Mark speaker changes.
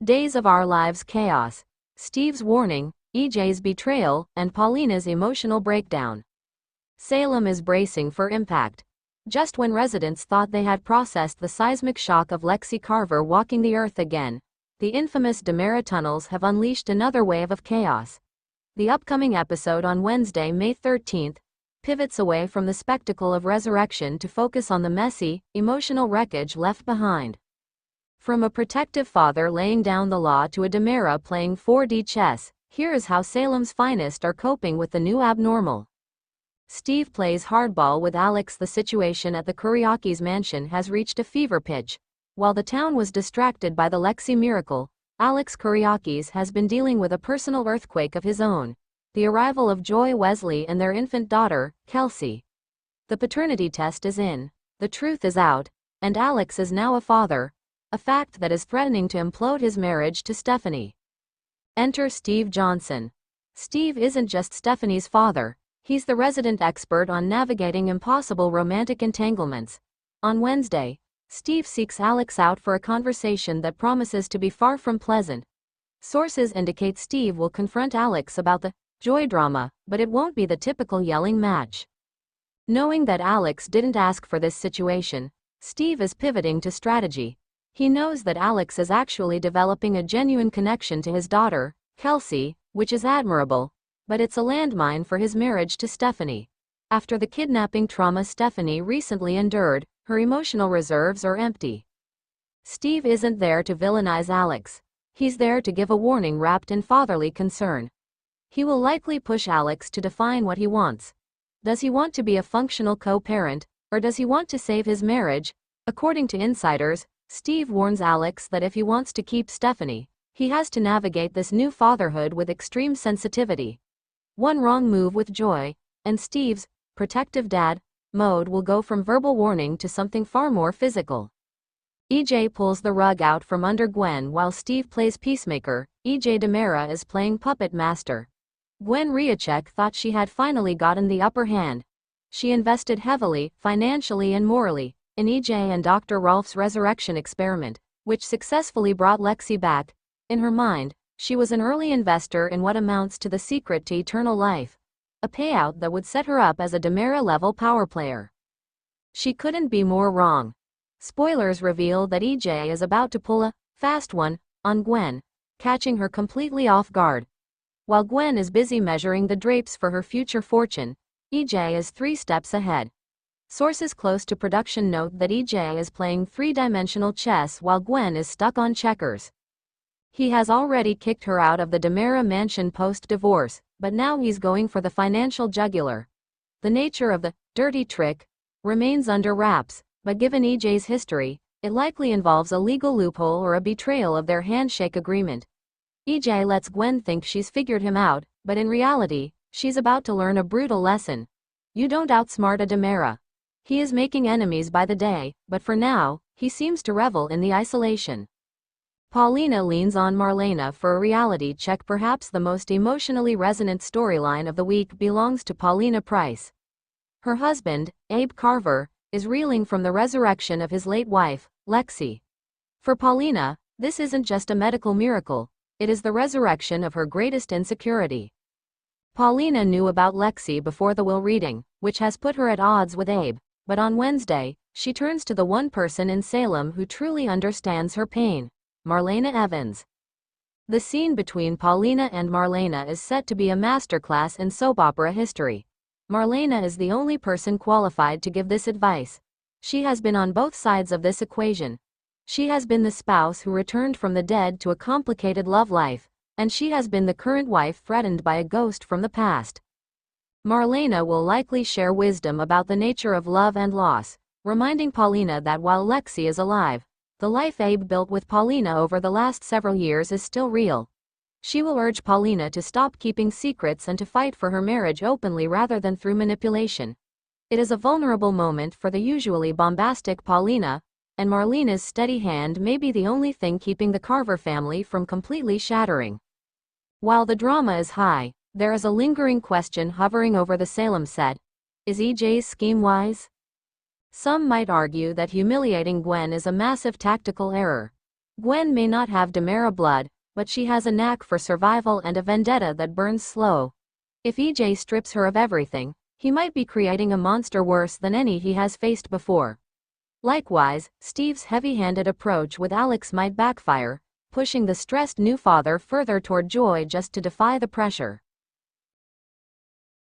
Speaker 1: Days of Our Lives chaos. Steve's warning, EJ's betrayal, and Paulina's emotional breakdown. Salem is bracing for impact. Just when residents thought they had processed the seismic shock of Lexi Carver walking the earth again, the infamous DeMera tunnels have unleashed another wave of chaos. The upcoming episode on Wednesday, May 13th, pivots away from the spectacle of resurrection to focus on the messy, emotional wreckage left behind. From a protective father laying down the law to a DeMera playing 4D chess, here is how Salem's finest are coping with the new abnormal. Steve plays hardball with Alex. The situation at the Kuriakis' mansion has reached a fever pitch. While the town was distracted by the Lexi miracle, Alex Kuriakis has been dealing with a personal earthquake of his own. The arrival of Joy Wesley and their infant daughter, Kelsey. The paternity test is in, the truth is out, and Alex is now a father, a fact that is threatening to implode his marriage to Stephanie. Enter Steve Johnson. Steve isn't just Stephanie's father, he's the resident expert on navigating impossible romantic entanglements. On Wednesday, Steve seeks Alex out for a conversation that promises to be far from pleasant. Sources indicate Steve will confront Alex about the Joy drama, but it won't be the typical yelling match. Knowing that Alex didn't ask for this situation, Steve is pivoting to strategy. He knows that Alex is actually developing a genuine connection to his daughter, Kelsey, which is admirable, but it's a landmine for his marriage to Stephanie. After the kidnapping trauma Stephanie recently endured, her emotional reserves are empty. Steve isn't there to villainize Alex. He's there to give a warning wrapped in fatherly concern. He will likely push Alex to define what he wants. Does he want to be a functional co-parent, or does he want to save his marriage? According to insiders, Steve warns Alex that if he wants to keep Stephanie, he has to navigate this new fatherhood with extreme sensitivity. One wrong move with Joy, and Steve's protective dad mode will go from verbal warning to something far more physical. EJ pulls the rug out from under Gwen while Steve plays peacemaker. EJ DeMera is playing puppet master. Gwen Riachek thought she had finally gotten the upper hand. She invested heavily, financially and morally, in EJ and Dr. Rolf's resurrection experiment, which successfully brought Lexi back. In her mind, she was an early investor in what amounts to the secret to eternal life, a payout that would set her up as a DeMera-level power player. She couldn't be more wrong. Spoilers reveal that EJ is about to pull a fast one on Gwen, catching her completely off guard. While Gwen is busy measuring the drapes for her future fortune, EJ is 3 steps ahead. Sources close to production note that EJ is playing 3-dimensional chess while Gwen is stuck on checkers. He has already kicked her out of the DeMera mansion post-divorce, but now he's going for the financial jugular. The nature of the dirty trick remains under wraps, but given EJ's history, it likely involves a legal loophole or a betrayal of their handshake agreement. EJ lets Gwen think she's figured him out, but in reality, she's about to learn a brutal lesson. You don't outsmart a DeMera. He is making enemies by the day, but for now, he seems to revel in the isolation. Paulina leans on Marlena for a reality check. Perhaps the most emotionally resonant storyline of the week belongs to Paulina Price. Her husband, Abe Carver, is reeling from the resurrection of his late wife, Lexi. For Paulina, this isn't just a medical miracle, it is the resurrection of her greatest insecurity. Paulina knew about Lexi before the will reading, which has put her at odds with Abe, but on Wednesday, she turns to the one person in Salem who truly understands her pain, Marlena Evans. The scene between Paulina and Marlena is set to be a masterclass in soap opera history. Marlena is the only person qualified to give this advice. She has been on both sides of this equation. She has been the spouse who returned from the dead to a complicated love life, and she has been the current wife threatened by a ghost from the past. Marlena will likely share wisdom about the nature of love and loss, reminding Paulina that while Lexi is alive, the life Abe built with Paulina over the last several years is still real. She will urge Paulina to stop keeping secrets and to fight for her marriage openly rather than through manipulation. It is a vulnerable moment for the usually bombastic Paulina, and Marlena's steady hand may be the only thing keeping the Carver family from completely shattering. While the drama is high, there is a lingering question hovering over the Salem set. Is EJ's scheme wise? Some might argue that humiliating Gwen is a massive tactical error. Gwen may not have Demera blood, but she has a knack for survival and a vendetta that burns slow. If EJ strips her of everything, he might be creating a monster worse than any he has faced before. Likewise, Steve's heavy-handed approach with Alex might backfire, pushing the stressed new father further toward Joy just to defy the pressure.